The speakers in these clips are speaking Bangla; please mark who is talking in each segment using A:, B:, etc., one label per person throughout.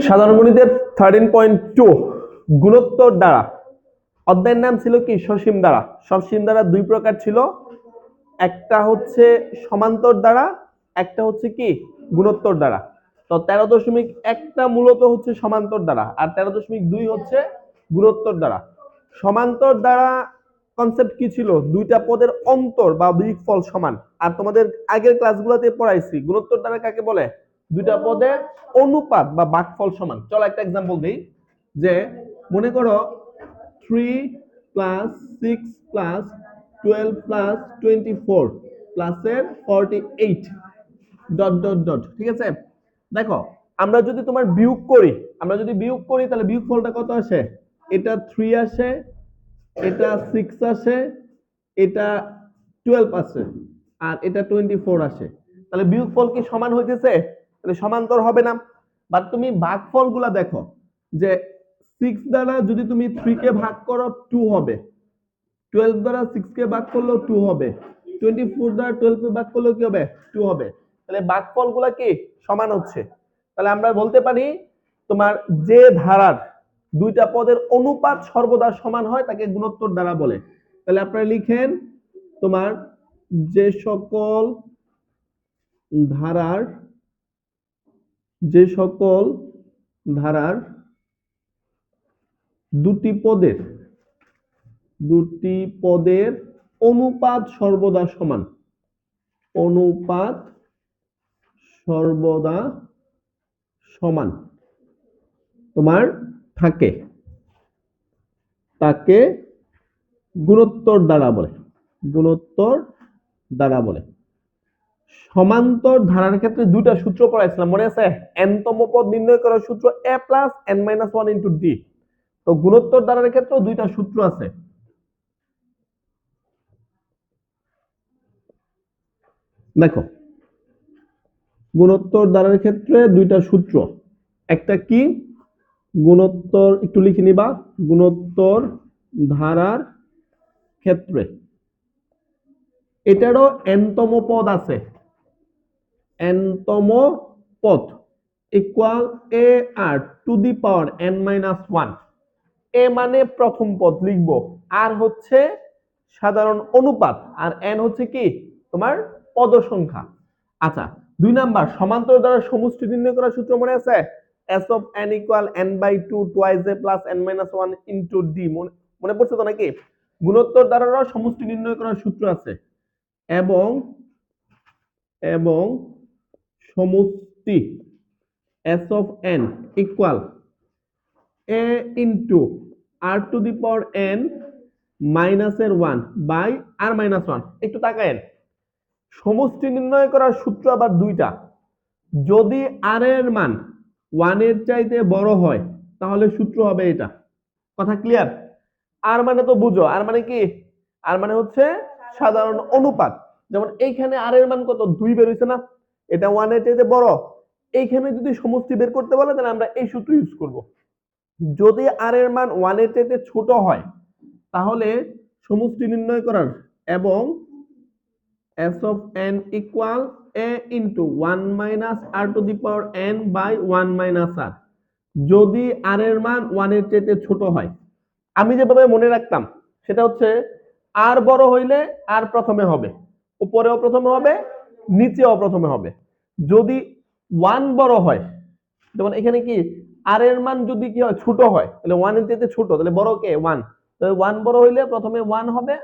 A: সাধারণ গণিতের 13.2 গুণোত্তর দ্বারা। অধ্যায়ের নাম ছিল কি? সসীম দ্বারা। সসীম দ্বারা দুই প্রকার ছিল, একটা হচ্ছে সমান্তর দ্বারা, একটা হচ্ছে কি গুণোত্তর দ্বারা। তো 13.1টা মূলত হচ্ছে সমান্তর দ্বারা, আর 13.2 হচ্ছে গুণোত্তর দ্বারা। সমান্তর দ্বারা কনসেপ্ট কি ছিল? দুইটা পদের অন্তর বা বিয়োগফল সমান। আর তোমাদের আগের ক্লাসগুলোতে পড়াইছি গুণোত্তর দ্বারা কাকে বলে? দুইটা পদের অনুপাত বা ভাগফল সমান। চলো একটা एग्जांपल দেই, যে মনে করো 3 প্লাস 6 প্লাস 12 প্লাস 24 প্লাসের 48 ডট ডট ডট। ঠিক আছে, দেখো আমরা যদি তোমার বিয়োগ করি, তাহলে বিয়োগফলটা কত আসে? এটা 3 আসে, এটা 6 আসে, এটা 12 আসে, আর এটা 24 আসে। তাহলে বিয়োগফল কি সমান হইতেছে? তাহলে সমান্তর হবে না। বাট তুমি ভাগফলগুলা দেখো, যে 6 দ্বারা যদি তুমি 3 কে ভাগ করো 2 হবে, 12 দ্বারা 6 কে ভাগ করলেও 2 হবে, 24 দ্বারা 12 কে ভাগ করলেও কি হবে? 2 হবে। তাহলে ভাগফলগুলা কি সমান হচ্ছে। তাহলে আমরা বলতে পারি তোমার যে ধারার দুইটা পদের অনুপাত সর্বদা সমান হয় তাকে গুণোত্তর দ্বারা বলে। তাহলে আপনারা লিখেন তোমার যে সকল ধারার দুটি পদের অনুপাত সর্বদা সমান, তোমার থাকে, তাকে গুণোত্তর দ্বারা বলে। সমান্তর ধারার ক্ষেত্রে দুইটা সূত্র পড়াইছিলাম, মনে আছে? n তম পদ নির্ণয় করার সূত্র a plus n minus 1 into d। তো গুণোত্তর ধারার ক্ষেত্রেও দুইটা সূত্র আছে। দেখো গুণোত্তর ধারার ক্ষেত্রে দুইটা সূত্র, একটা কি? গুণোত্তর একটু লিখে নিবা, গুণোত্তর ধারার ক্ষেত্রে এটারও n তম পদ আছে, n তম পদ equal a r two the power n minus 1। এ মানে প্রথম পদ লিখবো, আর হচ্ছে সাধারণ অনুপাত, আর n হচ্ছে কি তোমার পদ সংখ্যা। আচ্ছা, 2 নাম্বার সমান্তর দ্বারা সমষ্টি নির্ণয় করার সূত্র মনে আছে? s of n equal n/2 twice a plus n minus 1 into d। মনে পড়ছে তো নাকি? গুণোত্তর দ্বারাও সমষ্টি নির্ণয় করার সূত্র আছে, এবং সমষ্টি s of n equal a into r to the power n minus এর 1 বাই r মাইনাস 1। একটু তাকায়েন, সমষ্টি নির্ণয় করার সূত্র আবার দুইটা। যদি r এর মান 1 এর চাইতে বড় হয় তাহলে সূত্র হবে এটা। কথা ক্লিয়ার? আর মানে তো বুঝো, আর মানে কি? আর মানে হচ্ছে সাধারণ অনুপাত। যেমন এইখানে আর এর মান কত? 2 বের হইছে না? এটা 1 এর চাইতে বড়। এইখানে যদি সমষ্টি বের করতে বলে তাহলে আমরা এই সূত্র ইউজ করব। যদি আর এর মান 1 এর চাইতে ছোট হয় তাহলে সমষ্টি নির্ণয় করার, এবং s of n equal a into 1 minus r to the power n by 1 minus r। যদি r এর মান 1 এর চাইতে ছোট হয়, আমি যেভাবে মনে রাখতাম সেটা হচ্ছে r বড় হইলে r প্রথমে হবে, উপরেও প্রথমে হবে, নিচেও প্রথমে হবে। যদি 1 বড় হয়, যেমন এখানে কি r এর মান যদি কি হয় ছোট হয়, তাহলে 1 এর চাইতে ছোট, তাহলে বড় কে? 1। তাহলে 1 বড় হইলে প্রথমে 1 হবে।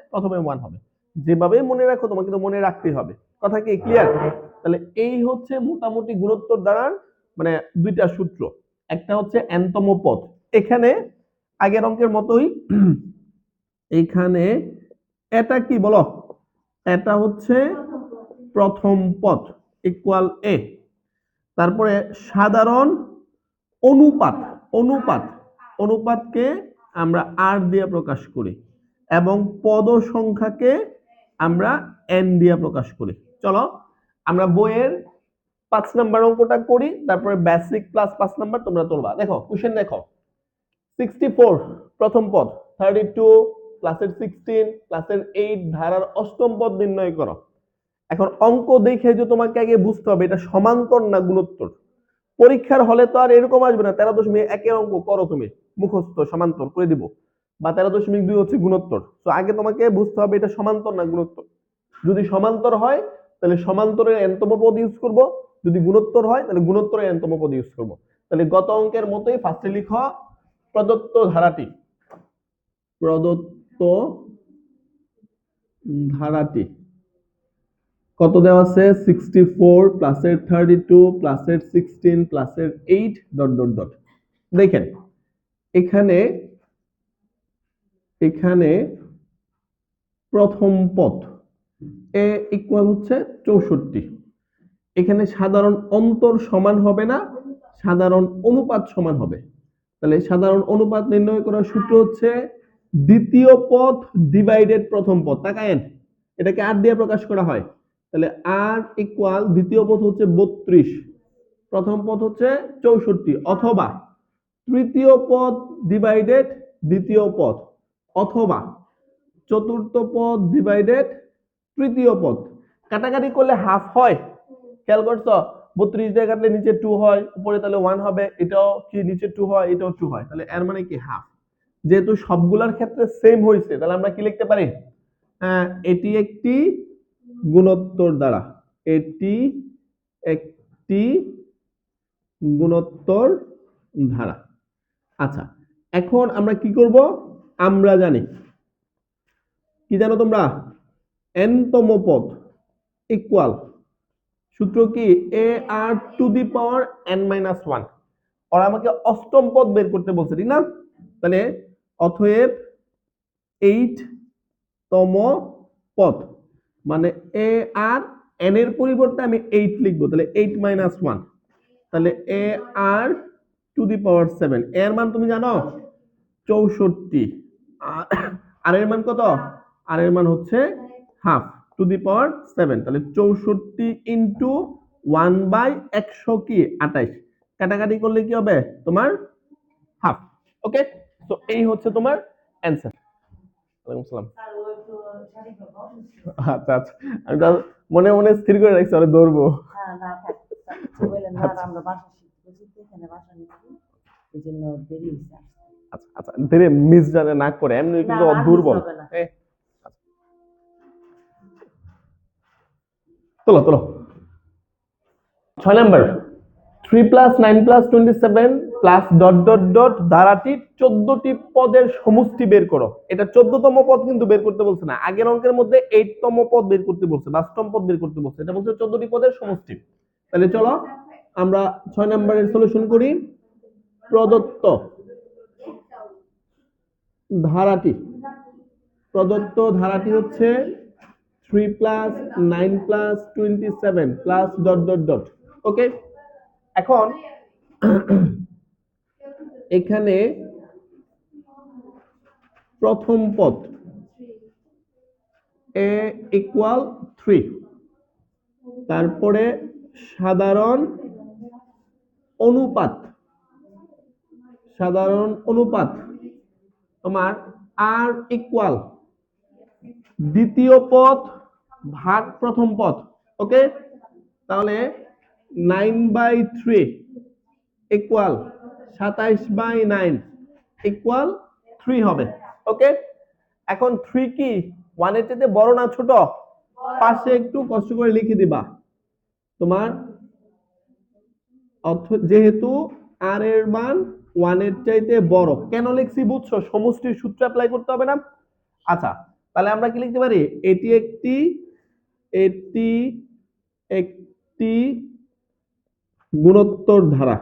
A: যেভাবে মনে রাখো তোমাকে তো মনে রাখতেই হবে। কথা কি ক্লিয়ার? তাহলে এই হচ্ছে মোটামুটি গুণোত্তর দ্বারার মানে দুইটা সূত্র। একটা হচ্ছে n তম পদ, এখানে আগের অঙ্কের মতোই এইখানে এটা কি বলো? এটা হচ্ছে প্রথম পদ ইকুয়াল a। তারপরে সাধারণ অনুপাত, অনুপাতকে আমরা r দিয়ে প্রকাশ করি, এবং পদ সংখ্যাকে আমরা n দিয়ে প্রকাশ করি। চলো আমরা বইয়ের 5 নাম্বার অঙ্কটা করি, তারপরে বেসিক প্লাস 5 নাম্বার তোমরা তুলবা। দেখো কোশ্চেন দেখো, 64 প্রথম পদ, 32 প্লাসের 16 প্লাসের 8 ধারার অষ্টম পদ নির্ণয় করো। এখন অঙ্ক দেখে যে তোমাকে আগে বুঝতে হবে এটা সমান্তর না গুণোত্তর। পরীক্ষার হলে তো আর এরকম আসবে না 13.1 অঙ্ক করো তুমি মুখস্থ সমান্তর করে দিব, বা 13.2 হচ্ছে গুণোত্তর। তো আগে তোমাকে বুঝতে হবে এটা সমান্তর না গুণোত্তর। যদি সমান্তর হয় তাহলে সমান্তরের এনতম পদ ইউজ করব, যদি গুণোত্তর হয় তাহলে গুণোত্তরের এনতম পদ ইউজ করব। তাহলে গত অঙ্কের মতোই ফার্স্টে লিখো প্রদত্ত ধারাটি, প্রদত্ত ধারাটি কত দেওয়া আছে 64 প্লাসের 32 প্লাসের 16 প্লাসের 8 ডট ডট ডট। দেখেন এখানে এখানে প্রথম পদ এ ইকুয়াল হচ্ছে 64, এখানে সাধারণ অন্তর সমান হবে না, সাধারণ অনুপাত সমান হবে। তাহলে সাধারণ অনুপাত নির্ণয় করার সূত্র হচ্ছে দ্বিতীয় পদ ডিভাইডেড প্রথম পদ। তাকায়েন এটাকে আর দিয়ে প্রকাশ করা হয়, তাহলে আর ইকুয়াল দ্বিতীয় পদ হচ্ছে 32, প্রথম পদ হচ্ছে 64, অথবা তৃতীয় পদ ডিভাইডেড দ্বিতীয় পদ, অথবা চতুর্থ পদ ডিভাইডেড তৃতীয় পদ। কাটাকাটি করলে হাফ হয়, খেয়াল করছো 32 দিয়ে কাটলে নিচে 2 হয়, উপরে তাহলে 1 হবে, এটাও কি নিচে 2 হয়, এটাও 2 হয়, তাহলে এর মানে কি হাফ। যেহেতু সবগুলোর ক্ষেত্রে সেম হয়েছে তাহলে আমরা কি লিখতে পারি, এটি একটি গুণোত্তর দ্বারা, এটি একটি গুণোত্তর ধারা। আচ্ছা এখন আমরা কি করব, আমরা জানি কি জানো তোমরা, n-তম পদ ইকুয়াল সূত্র কি এ আর টু দি পাওয়ার n-1। আর আমাকে অষ্টম পদ বের করতে বলছে ঠিক না, তাহলে অতএব 8তম পদ মানে এ আর n এর পরিবর্তে আমি 8 লিখবো, তাহলে 8-1, তাহলে এ আর টু দি পাওয়ার 7, এর মান তুমি জানো 64, আর এর মান কত, আর এর মান হচ্ছে হাফ টু দি পাওয়ার 7, তাহলে 64 ইন্টু 1/100 কি 28, কাটাকাটি করলে কি হবে তোমার হাফ। ওকে, তো এই হচ্ছে তোমার অ্যান্সার। ওয়ালাইকুম সালাম। আচ্ছা আচ্ছা, আমি তো মনে মনে স্থির করে রাখছি আমি দৌড়বো। আচ্ছা আচ্ছা, ধীরে মিস জানে না করে, এমনি কিন্তু দুর্বল। তোলো তোলো 6 number 3 plus 9 plus 27 plus dot dot dot ধারাটি 14টি পদের সমষ্টি বের করো। এটা 14তম পদ কিন্তু বের করতে বলছে না, আগের অঙ্কের মধ্যে 8তম পদ বের করতে বলছে, 22তম পদ বের করতে বলছে, এটা বলছে 14টি পদের সমষ্টি। তাহলে চলো আমরা 6 নম্বরের সলিউশন করি। প্রদত্ত ধারাটি, প্রদত্ত ধারাটি হচ্ছে 3 plus 9 plus 27 plus dot dot dot. Okay, এখন এখানে প্রথম পদ এ ইকুয়াল 3, তারপরে সাধারণ অনুপাত, সাধারণ অনুপাত তোমার আর ইকুয়াল দ্বিতীয় পদ ভাগ প্রথম পদ। ওকে, তাহলে 9/3 ইকুয়াল 27/9 ইকুয়াল 3 হবে। ওকে, এখন 3 কি 1 এর চেয়ে বড় না ছোট, পাশে একটু কষ্ট করে লিখে দিবা তোমার, যেহেতু আর এর মান 1 এর চাইতে বড়, কেন লিখছি বুঝছো, সমষ্টির সূত্র অ্যাপ্লাই করতে হবে না। আচ্ছা তাহলে আমরা কি লিখতে পারি, এটি একটি, এটি একটি গুণোত্তর ধারা,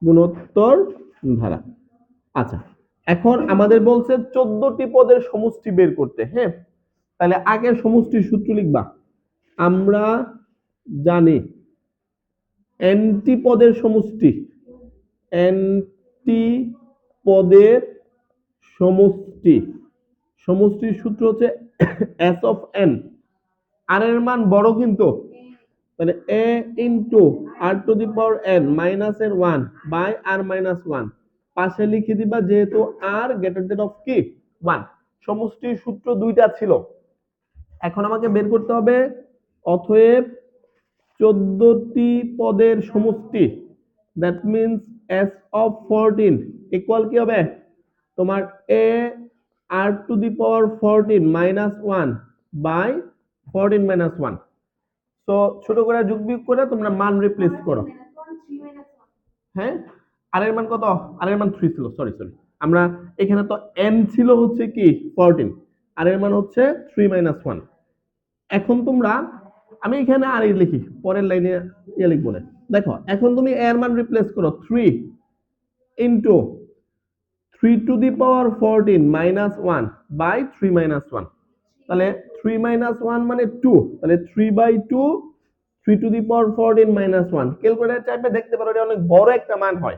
A: গুণোত্তর ধারা। আচ্ছা এখন আমাদের বলছে 14টি পদের সমষ্টি বের করতে। হ্যাঁ, তাহলে আগে সমষ্টির সূত্র লিখবা, আমরা জানি এনটি পদের সমষ্টি, এনটি পদের সমষ্টি, সমষ্টির সূত্র হচ্ছে এস অফ এন, আর এর মান বড় কিন্তু, তাহলে a into r to the power n minus এর 1 বাই আর মাইনাস 1, পাশে লিখে দিবা যেহেতু আর গ্রেটার দ্যান অফ কি 1। সমষ্টির সূত্র দুইটা ছিল, এখন আমাকে বের করতে হবে অতএব 14টি পদের সমষ্টি that means S of 14 equal কি হবে তোমার a R to the power 14 minus 1 by 14 minus 1। তো ছোট করে যোগ বিয়োগ করে তোমরা মান রিপ্লেস করো। হ্যাঁ, আর এর মান কত? আর এর মান 3 ছিল, সরি সরি, আমরা এখানে তো n ছিল হচ্ছে কি 14, আর এর মান হচ্ছে 3 মাইনাস 1। এখন তোমরা, আমি এখানে আর লিখি, পরের লাইনে লিখবো না। দেখো এখন তুমি এর মান রিপ্লেস করো 3 into 3 to the power 14 minus 1 by 3 minus 1। তাহলে 3 মাইনাস 1 মানে 2, তাহলে 3 by 2 3 to the power 14 minus 1। Calculator চাইপে দেখতে পারো এটা অনেক বড় একটা মান হয়,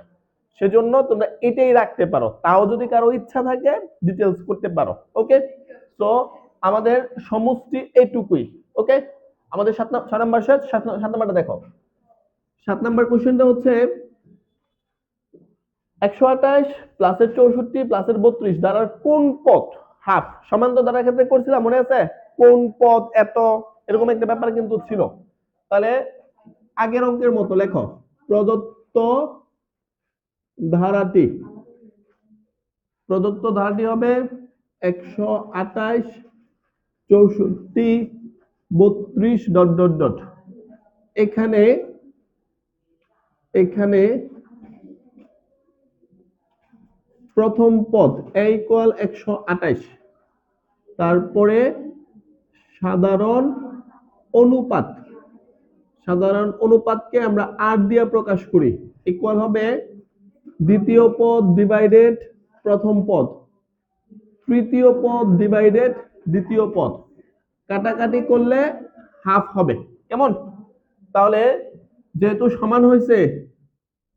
A: সেজন্য তোমরা এটাই রাখতে পারো। তাও যদি কারো ইচ্ছা থাকে ডিটেইলস করতে পারো। ওকে, সো আমাদের সমষ্টি এইটুকুই। ওকে, আমাদের 7 নাম্বার শেষ। 7 নাম্বারটা দেখো। 7 নাম্বার কোশ্চেনটা হচ্ছে 128 প্লাসের 64 প্লাসের 32 দ্বারার কোন পদ হাফ? সমান্তর দ্বারার ক্ষেত্রে করছিলাম, মনে আছে? কোন পদ এত, এরকম একটা ব্যাপার কিন্তু ছিল। তাহলে আগের অঙ্কের মতো লেখো, প্রদত্ত ধারাটি হবে 128 64 32 ডট ডট ডট। এখানে প্রথম পদ a ইকুয়াল 128, তারপরে সাধারণ অনুপাতকে আমরা r দিয়ে প্রকাশ করি, ইকুয়াল হবে দ্বিতীয় পদ ডিভাইডেড প্রথম পদ, তৃতীয় পদ ডিভাইডেড দ্বিতীয় পদ, কাটাকাটি করলে হাফ হবে। কেমন? তাহলে যেহেতু সমান হয়েছে,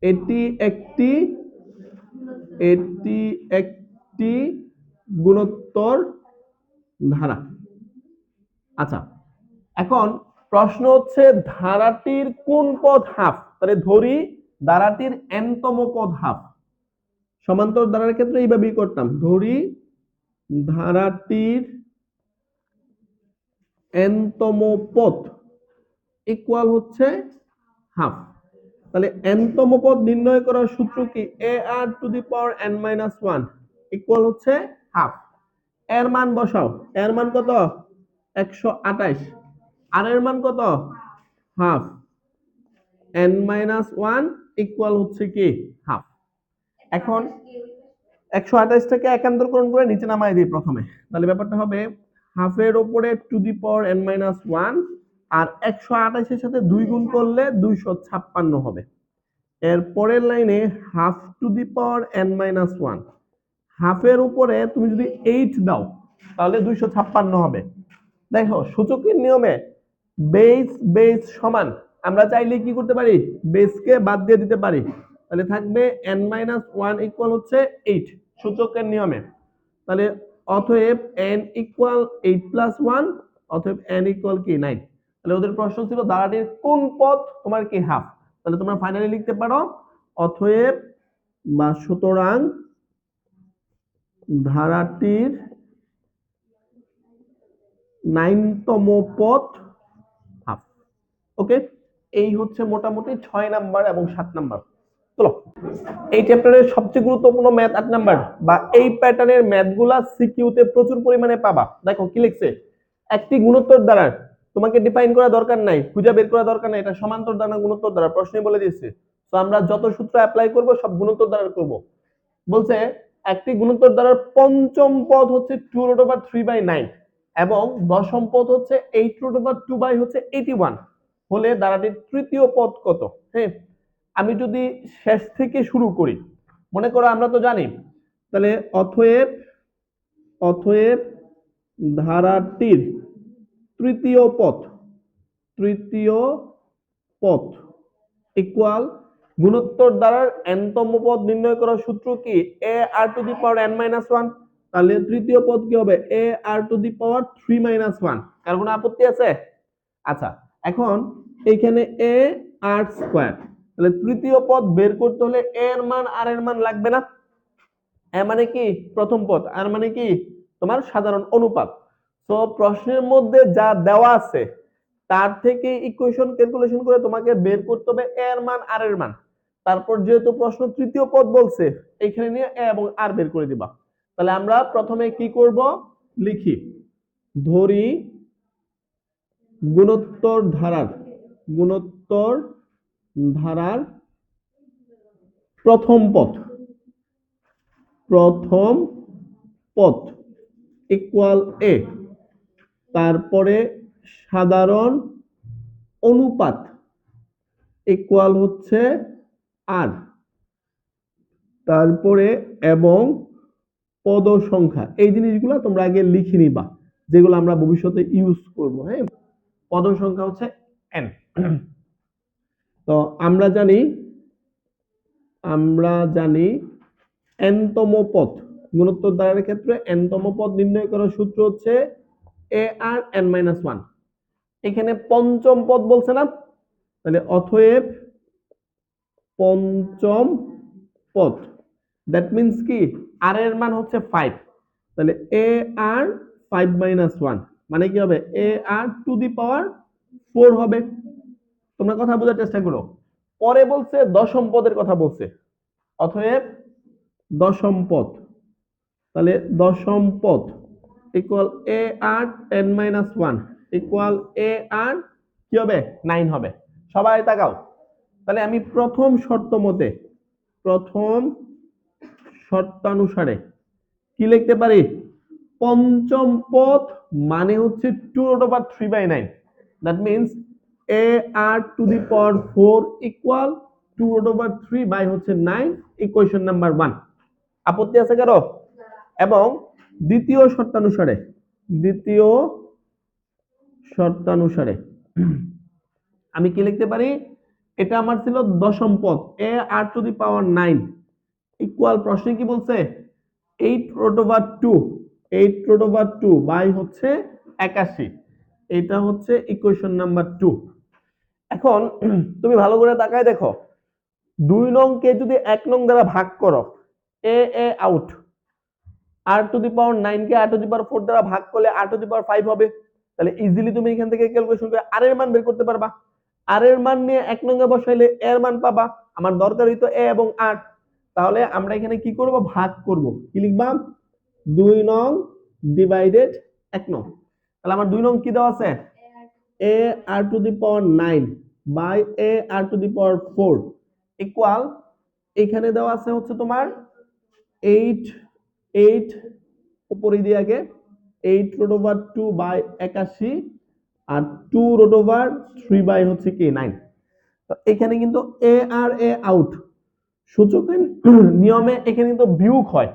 A: এটি একটি গুণোত্তর ধারা। আচ্ছা, এখন প্রশ্ন হচ্ছে ধারাটির কোন পদ হাফ? তাহলে ধরি ধারাটির n-তম পদ হাফ। সমান্তর ধারার ক্ষেত্রে এইভাবেই করতাম, ধরি ধারাটির n-তম পদ ইকুয়াল হচ্ছে হাফ। তাহলে n-তম পদ নির্ণয় করার সূত্র কি? a r two the power n minus 1 equal হচ্ছে হাফ। এর মান বসাও, এর মান কত? 128, আর এর মান কত? হাফ। n মাইনাস 1 ইকুয়াল হচ্ছে কি হাফ। এখন 128টাকে একান্তরকরণ করে নিচে নামাই দিই প্রথমে, তাহলে ব্যাপারটা হবে হাফের উপরে two the power n minus 1, আর 128 এর সাথে 2 গুণ করলে 256 হবে। এর পরের লাইনে have to the power n minus 1, হাফের উপরে তুমি যদি 8 দাও তাহলে 256 হবে। দেখো সূচকের নিয়মে বেস সমান, আমরা চাইলে কি করতে পারি? বেসকে বাদ দিয়ে দিতে পারি, তাহলে থাকবে n মাইনাস 1 ইকুয়াল হচ্ছে 8 সূচকের নিয়মে। তাহলে অতএব n ইকুয়াল 8 প্লাস 1, অতএব n ইকুয়াল কি 9। তাহলে ওদের প্রশ্ন ছিল ধারাটির কোন পদ তোমার কি হাফ। তাহলে তোমরা ফাইনালি লিখতে পারো অতএব বা সুতরাং ধারাটির 9তম পদ হাফ। ওকে, এই হচ্ছে মোটামুটি 6 নাম্বার এবং 7 নাম্বার। চলো, এই চ্যাপ্টারের সবচেয়ে গুরুত্বপূর্ণ ম্যাথ 8 নাম্বার, বা এই প্যাটার্নের ম্যাথগুলা সিকিউতে প্রচুর পরিমাণে পাবা। দেখো কি লিখছে, একটি গুণোত্তর দ্বারার, তোমাকে ডিফাইন করা দরকার নাই, খুঁজে বের করা দরকার নাই, এটা সমান্তর দ্বারা গুণোত্তর দ্বারা প্রশ্নে বলে দিয়েছে। তো আমরা যত সূত্র অ্যাপ্লাই করব সব গুণোত্তর দ্বারা করব। বলছে একটি গুণোত্তর দ্বারার পঞ্চম পদ হচ্ছে 2√3/9 এবং দশম পদ হচ্ছে 8√2/81 হলে দ্বারাটির তৃতীয় পদ কত? হ্যাঁ, আমি যদি শেষ থেকে শুরু করি, মনে করো আমরা তো জানি, তাহলে অতএব ধারাটির তৃতীয় পদ ইকুয়াল গুণোত্তর দ্বারার n-তম পদ নির্ণয় করার সূত্র কি? a r two the power n minus 1। তাহলে তৃতীয় পদ কি হবে? a r two the power 3 minus 1। কার কোনো আপত্তি আছে? আচ্ছা, এখন এইখানে a r স্কয়ার, তাহলে তৃতীয় পদ বের করতে হলে a এর মান r এর মান লাগবে না? a মানে কি প্রথম পদ, r মানে কি তোমার সাধারণ অনুপাত। তো প্রশ্নের মধ্যে যা দেওয়া আছে তার থেকে ইকুয়েশন ক্যালকুলেশন করে তোমাকে বের করতে হবে a এর মান r এর মান। তারপর যেহেতু প্রশ্ন তৃতীয় পদ বলছে এইখানে নিয়ে এ এবং আর বের করে দিবা। তাহলে আমরা প্রথমে কি করব, লিখি ধরি গুণোত্তর ধারার প্রথম পদ ইকুয়াল এ, তারপরে সাধারণ অনুপাত ইকুয়াল হচ্ছে আর, তারপরে এবং পদ সংখ্যা। এই জিনিসগুলো তোমরা আগে লিখে নিবা, যেগুলো আমরা ভবিষ্যতে ইউজ করব। হ্যাঁ, পদ সংখ্যা হচ্ছে n। তো আমরা জানি n তম পদ গুণোত্তর ধারার ক্ষেত্রে n তম পদ নির্ণয় করার সূত্র হচ্ছে a r n-1। এখানে পঞ্চম পদ বলছে না, তাহলে অতএব পঞ্চম পদ, দ্যাট মিন্স কি আর এর মান হচ্ছে 5, তাহলে এ আর 5-1 মানে কি হবে, এ আর টু দি পাওয়ার 4 হবে। তোমরা কথা বোঝার চেষ্টা করো। পরে বলছে দশম পদের কথা বলছে, অতএব দশম পদ, তাহলে দশম পদ ইকুয়াল এ আর 10-1 ইকুয়াল এ আর কি হবে 9 হবে। সবাই তাকাও, তাহলে আমি প্রথম শর্তানুসারে কি লিখতে পারি, পঞ্চম পদ মানে হচ্ছে 2√3/9, that means A R to the power 4 equal 2√3 হচ্ছে 9, ইকুয়েশন নাম্বার 1। আপত্তি আছে কারো? এবং দ্বিতীয় শর্তানুসারে আমি কি লিখতে পারি, এটা আমার ছিল দশম পদ এ আর টু দি পাওয়ার 9 ইকুয়াল, প্রশ্নে কি বলছে 8√2 বাই হচ্ছে 81, এটা হচ্ছে ইকুয়েশন নাম্বার 2। এখন তুমি ভালো করে তাকায় দেখো, 2 নং কে যদি 1 নং দ্বারা ভাগ করো, a out, r to the power 9 কে আর টু দি পাওয়ার 4 দ্বারা ভাগ করলে আর টু দি পাওয়ার 5 হবে। তাহলে ইজিলি তুমি এখান থেকে ক্যালকুলেশন করে আর এর মান বের করতে পারবা। আর এর মান নিয়ে 1 নং এ বসাইলে এর মান পাবা। আমার দরকার হইতো এ এবং আর, তাহলে আমরা এখানে কি করব, ভাগ করব। কি লিখবা, 2 নং ডিভাইডেড 1 নং। তাহলে আমার 2 নং কি দেওয়া আছে, a R to the power 9 by a R to the power 4 equal, এখানে দেওয়া আছে হচ্ছে তোমার 8 উপরে দিয়ে আগে 8√2 বাই 81 আর 2√3 হচ্ছে কি 9। তো এখানে কিন্তু এ আর এ আউট, সূচকের নিয়মে এখানে কিন্তু বিয়োগ হয়,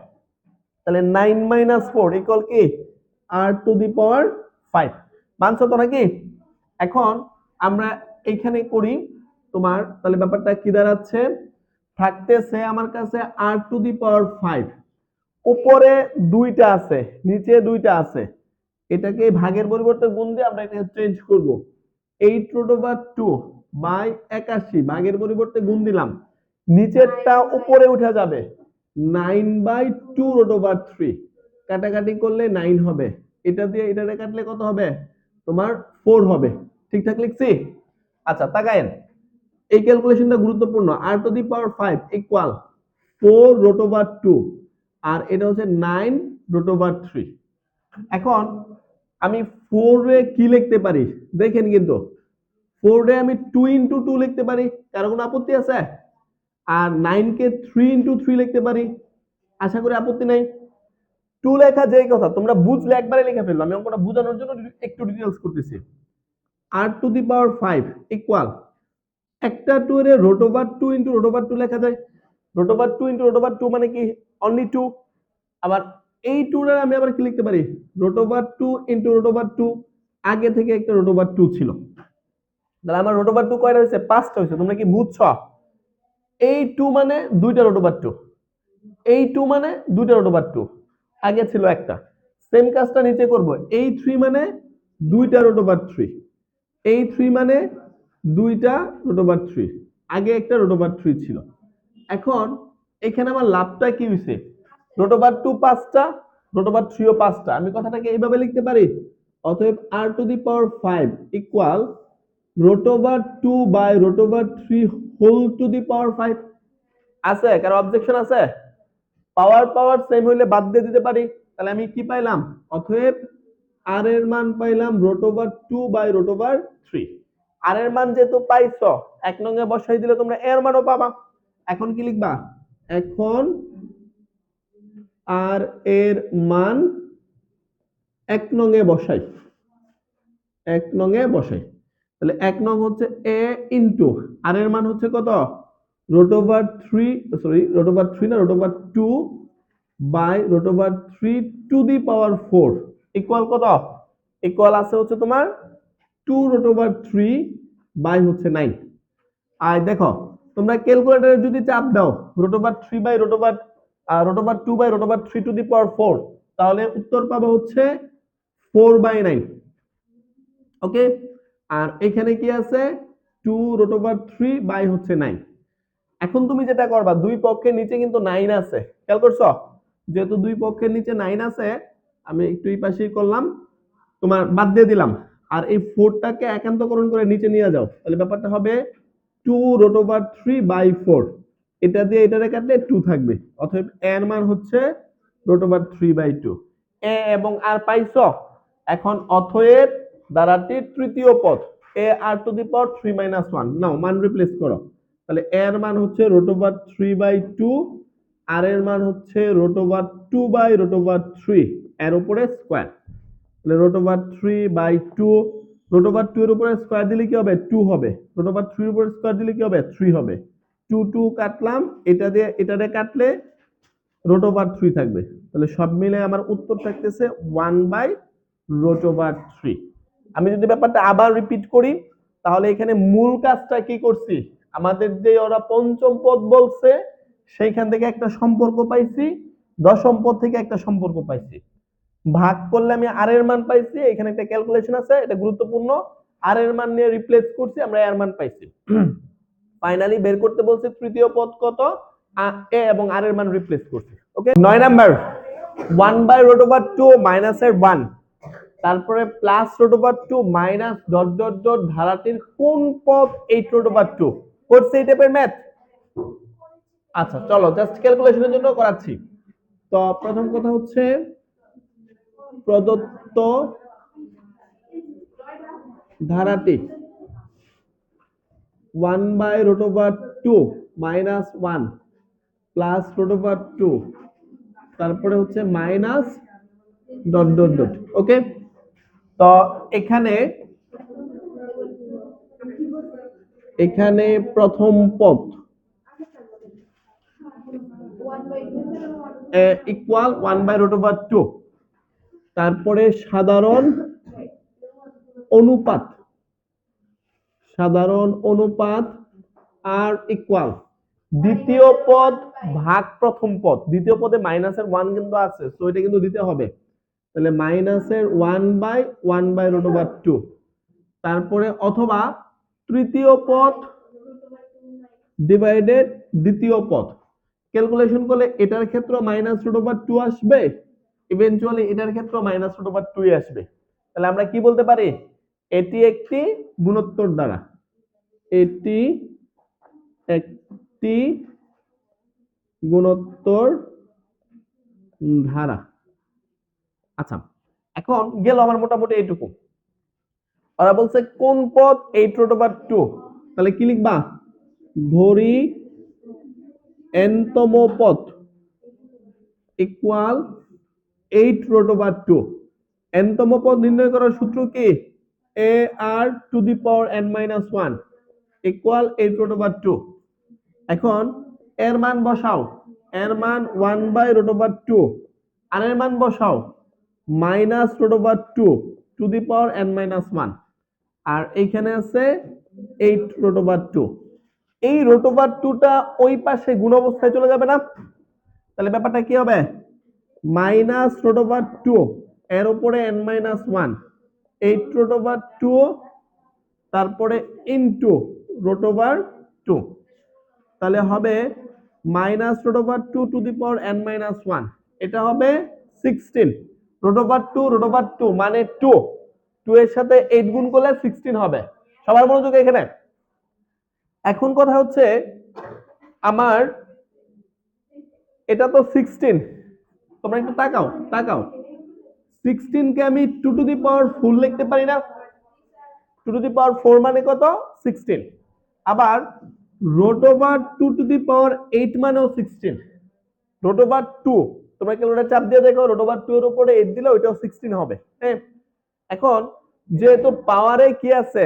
A: তাহলে 9 - 4 ইকুয়াল কি আর টু দি পাওয়ার 5। মানছো তো নাকি? এখন আমরা এখানে করি তোমার, তাহলে ব্যাপারটা কি দাঁড়াচ্ছে, থাকতেছে আমার কাছে আর টু দি পাওয়ার 5, উপরে দুইটা আছে নিচে দুইটা আছে, এটাকে ভাগের পরিবর্তে গুণ দিয়ে আমরা এটা চেঞ্জ করব। 8√2 বাই 81 ভাগের পরিবর্তে গুণ দিলাম, নিচেরটা উপরে উঠে যাবে, 9/2√3 কাটাকাটি করলে 9 হবে, এটা দিয়ে এটা কাটলে কত হবে, তোমার 4 হবে। ঠিকঠাক লিখছি? আচ্ছা তাকায়েন, এই ক্যালকুলেশনটা গুরুত্বপূর্ণ। আর টু দি পাওয়ার 5 ইকুয়াল 4√2 আর এটা হচ্ছে 9√3। এখন আমি 4 এ কি লিখতে পারি দেখেন, কিন্তু 4 এ আমি 2 × 2 লিখতে পারি, কারো কোনো আপত্তি আছে? আর 9 কে 3 × 3 লিখতে পারি, আশা করি আপত্তি নাই। 2 লেখা যেই কথা, তোমরা বুঝলে একবারে লিখে ফেললো, আমি অঙ্কটা বোঝানোর জন্য একটু ডিটেইলস করতেছি। আর টু দি পাওয়ার 5 ইকুয়াল, একটা 2 এর √2 × √2 লেখা যায়, √2 × √2 মানে কি অনলি 2। আবার এই 2 এর আমি আবার কি লিখতে পারি, √2 × √2, আগে থেকে একটা √2 ছিল, তাহলে আমার √2 কয়টা হইছে, 5টা হইছে। তোমরা কি বুঝছো? এই 2 মানে দুইটা √2, এই 2 মানে দুইটা √2, আগে ছিল একটা। সেম কাজটা নিচে করব, এই 3 মানে দুইটা √3, এই 3 মানে দুইটা √3, আগে একটা √3 ছিল। এখন এখানে আমার লাভটা কি হইছে, √2 5টা, √3 ও 5টা, আমি কথাটাকে এইভাবে লিখতে পারি। অতএব r to the power 5 equal √2 by √3 whole to the power 5। আছে কারো অবজেকশন আছে? পাওয়ার পাওয়ার সেম হইলে বাদ দিয়ে দিতে পারি। তাহলে আমি কি পাইলাম? অতএব আর এর মান পাইলাম √2/√3। আর এর মান যেহেতু পাইছো, এক নঙ্গে বসাই দিলে তোমরা এর মানও পাবা। এখন কি লিখবা? এখন আর এর মান এক নঙ্গে বসাই, এক নঙ্গে বসাই। তাহলে এক নং হচ্ছে এ ইন্টু আর এর মান হচ্ছে কত? √3, সরি √3 না √2 by √3 to the power 4 equal কত? ইকুয়াল আছে হচ্ছে তোমার 2√3 বাই হচ্ছে 9। আর দেখো তোমরা ক্যালকুলেটরে যদি চাপ দাও √2/√3 টু দি পাওয়ার 4, তাহলে উত্তর পাবে হচ্ছে 4/9। ওকে, আর এখানে কি আছে? 2√3 বাই হচ্ছে 9। এখন তুমি যেটা করবা, দুই পক্ষের নিচে কিন্তু 9 আছে, খেয়াল করছো? যেহেতু দুই পক্ষের নিচে 9 আছে, আমি একটু এই পাশেই করলাম, তোমার বাদ দিয়ে দিলাম। আর এই 4টাকে একান্তকরণ করে নিচে নিয়ে যাও, তাহলে ব্যাপারটা হবে 2√3/4। এটা দিয়ে এটারে কাটলে 2 থাকবে, অতএব এর মান হচ্ছে √3/2। এ এবং আর পাইছো। এখন অতএব দ্বারাটির তৃতীয় পদ এ আর টু দি পাওয়ার 3 - 1 নাও মান রিপ্লেস করো। তাহলে এর মান হচ্ছে √3/2, আর এর মান হচ্ছে √2/√3 এর উপরে স্কয়ার। তাহলে √3/2, √2 এর উপরে স্কয়ার দিলে কি হবে? 2 হবে। √3 এর উপরে স্কয়ার দিলে কি হবে? 3 হবে। 2 2 কাটলাম, এটা দিয়ে এটারে কাটলে √3 থাকবে। তাহলে সব মিলে আমার উত্তর থাকতেছে 1/√3। আমি যদি ব্যাপারটা আবার রিপিট করি, তাহলে এখানে মূল কাজটা কি করছি? আমাদের যে ওরা পঞ্চম পদ বলছে সেইখান থেকে একটা সম্পর্ক পাইছি, দশম পদ থেকে একটা সম্পর্ক পাইছি, ভাগ করলে আমি আর এর মান পাইছি। এখানে একটা ক্যালকুলেশন আছে, এটা গুরুত্বপূর্ণ। আর এর মান নিয়ে রিপ্লেস করছি, আমরা এর মান পাইছি। ফাইনালি বের করতে বলছে তৃতীয় পদ কত, এ এবং আর এর মান রিপ্লেস করছি। ওকে, 9 নাম্বার 1/√2 মাইনাসের 1, তারপরে plus √2 minus dot dot dot ধারাটির কোন পদ 8√2 করছে এই টাইপের ম্যাথ। আচ্ছা চলো জাস্ট ক্যালকুলেশনের জন্য করাচ্ছি। তো প্রথম কথা হচ্ছে প্রদত্ত ধারাটি 1/√2 মাইনাস 1 প্লাস √2, তারপরে হচ্ছে মাইনাস ডট ডট ডট। ওকে, তো এখানে এখানে প্রথম পদ ইকুয়াল 1/√2, তারপরে সাধারণ অনুপাত, সাধারণ অনুপাত আর ইকুয়াল দ্বিতীয় পদ ভাগ প্রথম পদ। দ্বিতীয় পদে মাইনাসের 1 কিন্তু আছে, তো এটা কিন্তু দিতে হবে। তাহলে মাইনাসের 1/1/√2, তারপরে অথবা তৃতীয় পদ ডিভাইডেড দ্বিতীয় পদ। ক্যালকুলেশন করলে এটার ক্ষেত্রে -√2 আসবে, ইভেন্চুয়ালি এটার ক্ষেত্রে -√2 আসবে। তাহলে আমরা কি বলতে পারি? এটি একটি গুণোত্তর দ্বারা, এটি একটি গুণোত্তর ধারা। আচ্ছা, এখন গেল আমার মোটামুটি এইটুকু। ওরা বলছে কোন পদ 8√2, তাহলে কি লিখবা? ধরি nতম পদ ইকুয়াল 8√2। nতম পদ নির্ণয় করার সূত্র কি? a r two the power n-1 equal 8√2। এখন এর মান বসাও, এর মান 1/√2, আর এর মান বসাও -√2 টু দি পাওয়ার n-1, আর এইখানে আছে 8√2। এই √2টা ওই পাশে গুণ অবস্থায় চলে যাবে না? তাহলে ব্যাপারটা কি হবে? -√2 এর উপরে n-1, 8√2, তারপরে ইনটু √2, তাহলে হবে -√2 টু দি পাওয়ার n-1, এটা হবে 16। √2 মানে 2, 2 এর সাথে 8 গুণ করলে 16 হবে। সবার মনোযোগ এখানে। এখন কথা হচ্ছে আমার এটা তো 16, তোমরা একটু তাকাও তাকাও, 16 কে আমি 2 টু দি পাওয়ার 4 লিখতে পারি না? 2 টু দি পাওয়ার 4 মানে কত? 16। আবার রুট ওভার 2 টু দি পাওয়ার 8 মানেও 16। রুট ওভার 2, তোমরা ক্যালকুলেটর চাপ দিয়ে দেখো, রুট ওভার 2 এর উপরে 8 দিলে ওইটাও 16 হবে। হ্যাঁ, এখন যেহেতু পাওয়ারে কি আছে,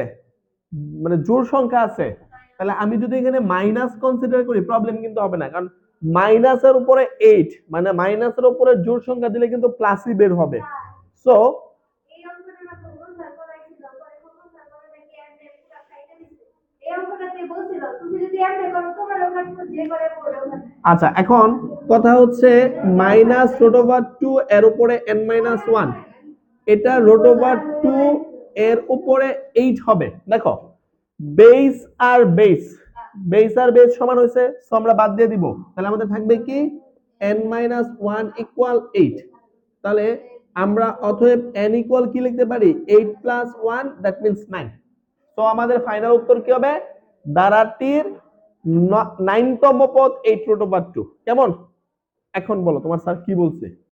A: মানে জোড় সংখ্যা আছে, তাহলে আমি যদি এখানে মাইনাস কনসিডার করি প্রবলেম কিন্তু হবে না, কারণ মাইনাসের উপরে 8 মানে মাইনাসের উপরে জোড় সংখ্যা দিলে কিন্তু প্লাসই বের হবে। সো আচ্ছা, এখন কথা হচ্ছে মাইনাস রুট ওভার 2 এর উপরে n মাইনাস 1, এটা রুট ওভার 2 এর উপরে 8 হবে। দেখো বেস আর বেস, বেস আর বেস সমান হয়েছে, সো আমরা বাদ দিয়ে দিব, তাহলে আমাদের থাকবে কি n মাইনাস 1 ইকুয়াল 8। তাহলে আমরা অতএব n ইকুয়াল কি লিখতে পারি? 8 প্লাস 1 দ্যাট মিন্স 9। তো আমাদের ফাইনাল উত্তর কি হবে? দ্বারাটির 9তম পদ 8 রুট ওভার 2। কেমন? এখন বলো তোমার স্যার কি বলছে?